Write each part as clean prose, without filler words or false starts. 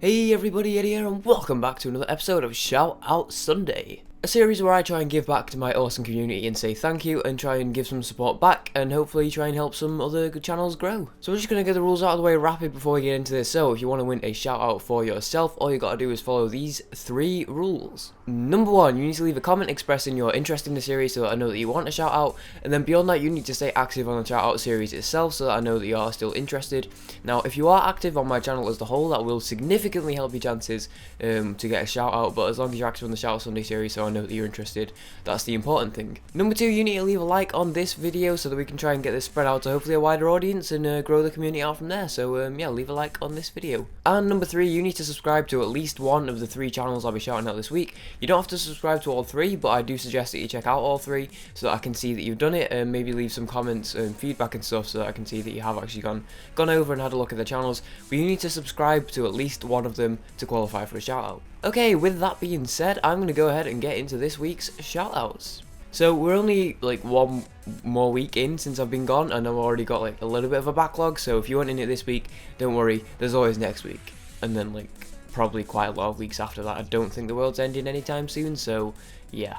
Hey everybody, Eddie here, and welcome back to another episode of Shoutout Sunday. A series where I try and give back to my awesome community and say thank you and try and give some support back and hopefully try and help some other good channels grow. So we're just going to get the rules out of the way rapid before we get into this. So if you want to win a shout out for yourself, all you got to do is follow these 3 rules. Number 1, you need to leave a comment expressing your interest in the series so that I know that you want a shout out, and then beyond that you need to stay active on the shout out series itself so that I know that you are still interested. Now if you are active on my channel as a whole, that will significantly help your chances to get a shout out, but as long as you're active on the Shoutout Sunday series so I know that you're interested, that's the important thing. Number 2, you need to leave a like on this video so that we can try and get this spread out to hopefully a wider audience and grow the community out from there. So yeah, leave a like on this video. And number 3, you need to subscribe to at least one of the 3 channels I'll be shouting out this week. You don't have to subscribe to all 3, but I do suggest that you check out all 3 so that I can see that you've done it, and maybe leave some comments and feedback and stuff so that I can see that you have actually gone over and had a look at the channels. But you need to subscribe to at least one of them to qualify for a shout out. Okay, with that being said, I'm going to go ahead and get into this week's shoutouts. So we're only like one more week in since I've been gone, and I've already got like a little bit of a backlog, so if you weren't in it this week, don't worry, there's always next week. And then like probably quite a lot of weeks after that. I don't think the world's ending anytime soon, so yeah.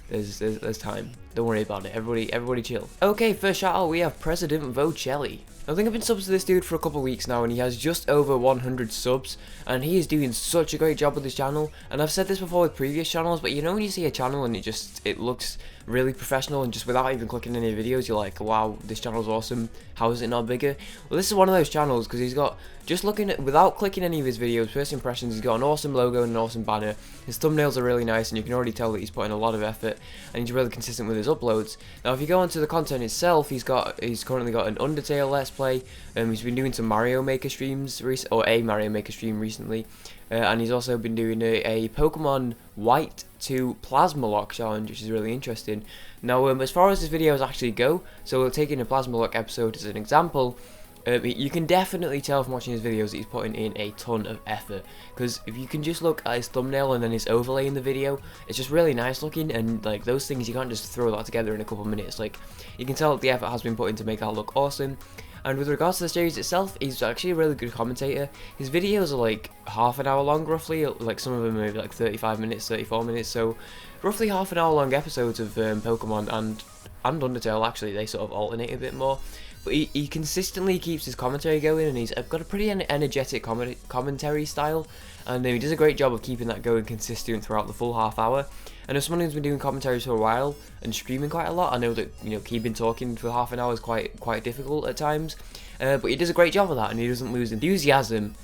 There's time. Don't worry about it. Everybody chill. Okay, first shout out we have President Vocelli. I think I've been subbed to this dude for a couple of weeks now, and he has just over 100 subs, and he is doing such a great job with his channel. And I've said this before with previous channels, but you know when you see a channel and it looks really professional, and just without even clicking any videos, you're like, wow, this channel's awesome. How is it not bigger? Well, this is one of those channels because he's got, just looking at, without clicking any of his videos, first impressions, he's got an awesome logo and an awesome banner. His thumbnails are really nice, and you can already tell that he's putting a lot of effort, and he's really consistent with his uploads. Now, if you go onto the content itself, he's currently got an Undertale Let's Play. He's been doing some Mario Maker streams, a Mario Maker stream recently, and he's also been doing a Pokemon White to Plasma Lock challenge, which is really interesting. Now, as far as his videos actually go, so taking a Plasma Lock episode as an example, you can definitely tell from watching his videos that he's putting in a ton of effort, because if you can just look at his thumbnail and then his overlay in the video, it's just really nice looking, and like those things you can't just throw that together in a couple of minutes. Like, you can tell that the effort has been put in to make that look awesome. And with regards to the series itself, he's actually a really good commentator. His videos are like half an hour long roughly, like some of them are maybe like 35 minutes, 34 minutes, so roughly half an hour long episodes of Pokemon and Undertale. Actually, they sort of alternate a bit more. But he consistently keeps his commentary going, and he's got a pretty energetic commentary style, and he does a great job of keeping that going consistent throughout the full half hour. And as someone who's been doing commentaries for a while and streaming quite a lot, I know that keeping talking for half an hour is quite difficult at times. But he does a great job of that, and he doesn't lose enthusiasm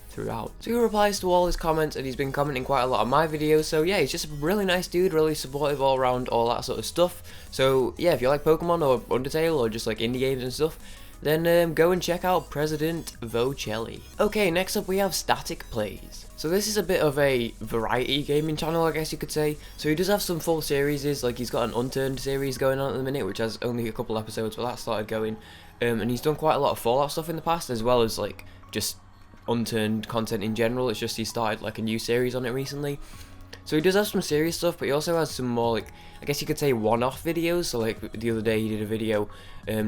throughout. So he replies to all his comments, and he's been commenting quite a lot on my videos, so yeah, he's just a really nice dude, really supportive all around, all that sort of stuff. So yeah, if you like Pokemon or Undertale or just like indie games and stuff, then go and check out President Vocelli. Okay, next up we have Static Plays. So this is a bit of a variety gaming channel, I guess you could say. So he does have some full series, like he's got an Unturned series going on at the minute, which has only a couple episodes, but that started going. And he's done quite a lot of Fallout stuff in the past, as well as like just Unturned content in general. It's just he started like a new series on it recently. So he does have some serious stuff, but he also has some more, like, I guess you could say one-off videos. So like the other day he did a video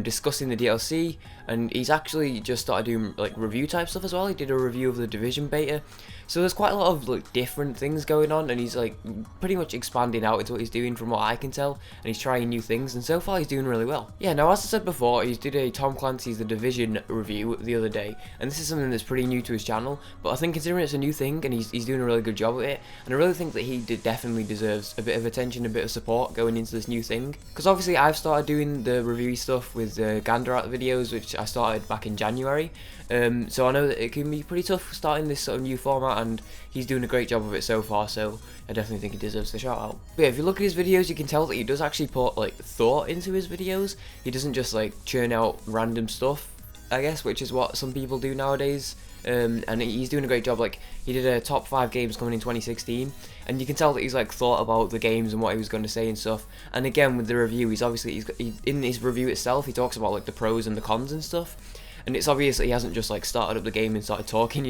discussing the DLC, and he's actually just started doing like review type stuff as well. He did a review of the Division beta. So there's quite a lot of like different things going on, and he's like pretty much expanding out into what he's doing from what I can tell, and he's trying new things, and so far he's doing really well. Yeah, now as I said before, he did a Tom Clancy's The Division review the other day, and this is something that's pretty new to his channel, but I think considering it's a new thing and he's doing a really good job of it, and I really think that he definitely deserves a bit of attention, a bit of support going into this new thing. Because obviously I've started doing the review stuff with Gander Art videos, which I started back in January, so I know that it can be pretty tough starting this sort of new format, and he's doing a great job of it so far, so I definitely think he deserves the shout out. But yeah, if you look at his videos, you can tell that he does actually put like thought into his videos. He doesn't just like churn out random stuff, I guess, which is what some people do nowadays. And he's doing a great job. Like, he did a top 5 games coming in 2016, and you can tell that he's like thought about the games and what he was going to say and stuff. And again, with the review, in his review itself, he talks about like the pros and the cons and stuff. And it's obvious that he hasn't just like started up the game and started talking,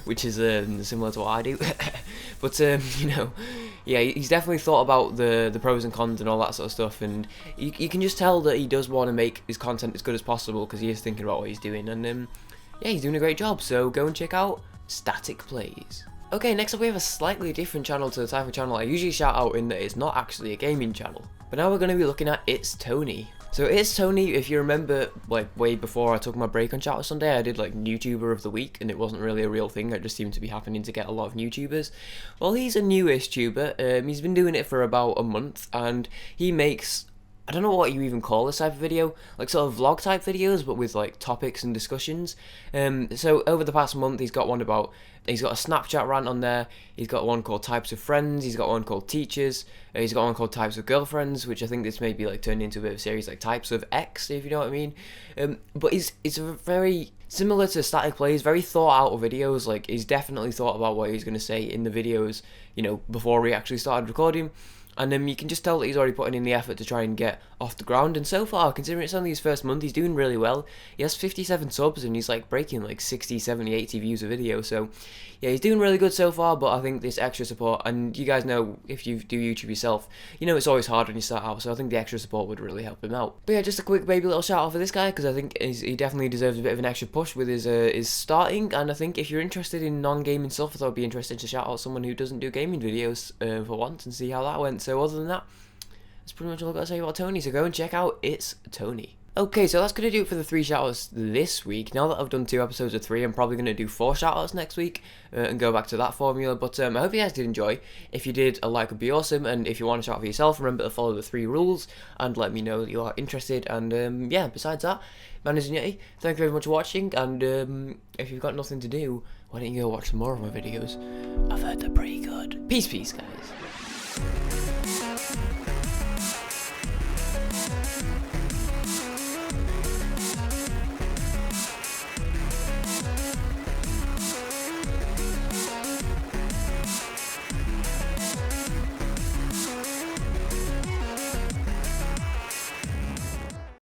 which is similar to what I do. But yeah, he's definitely thought about the pros and cons and all that sort of stuff, and you can just tell that he does want to make his content as good as possible because he is thinking about what he's doing, and yeah, he's doing a great job. So go and check out static plays. Okay, next up we have a slightly different channel to the type of channel I usually shout out in that it's not actually a gaming channel. But now we're going to be looking at It's Tony. So It's Tony, if you remember, like way before I took my break on Shoutout Sunday, I did like YouTuber of the week, and it wasn't really a real thing. It just seemed to be happening to get a lot of new tubers. Well, he's a newish tuber. He's been doing it for about a month, and he makes, I don't know what you even call this type of video, like sort of vlog type videos, but with like topics and discussions. So over the past month, he's got a Snapchat rant on there, he's got one called Types of Friends, he's got one called Teachers, he's got one called Types of Girlfriends, which I think this may be like turned into a bit of a series like Types of X, if you know what I mean. But it's a very similar to static plays, very thought out videos. Like, he's definitely thought about what he's going to say in the videos, you know, before we actually started recording. And you can just tell that he's already putting in the effort to try and get off the ground. And so far, considering it's only his first month, he's doing really well. He has 57 subs and he's like breaking like 60, 70, 80 views a video. So yeah, he's doing really good so far, but I think this extra support, and you guys know, if you do YouTube yourself, you know it's always hard when you start out, so I think the extra support would really help him out. But yeah, just a quick baby little shout out for this guy, because I think he definitely deserves a bit of an extra push with his starting. And I think if you're interested in non-gaming stuff, I thought it'd be interesting to shout out someone who doesn't do gaming videos for once and see how that went. So other than that, that's pretty much all I've got to say about Tony, so go and check out It's Tony. Okay, so that's going to do it for the 3 shoutouts this week. Now that I've done 2 episodes of 3, I'm probably going to do 4 shoutouts next week and go back to that formula. But I hope you guys did enjoy. If you did, a like would be awesome. And if you want to shout out for yourself, remember to follow the 3 rules and let me know that you are interested. And yeah, besides that, my name is Yeti. Thank you very much for watching. And if you've got nothing to do, why don't you go watch some more of my videos? I've heard they're pretty good. Peace, guys.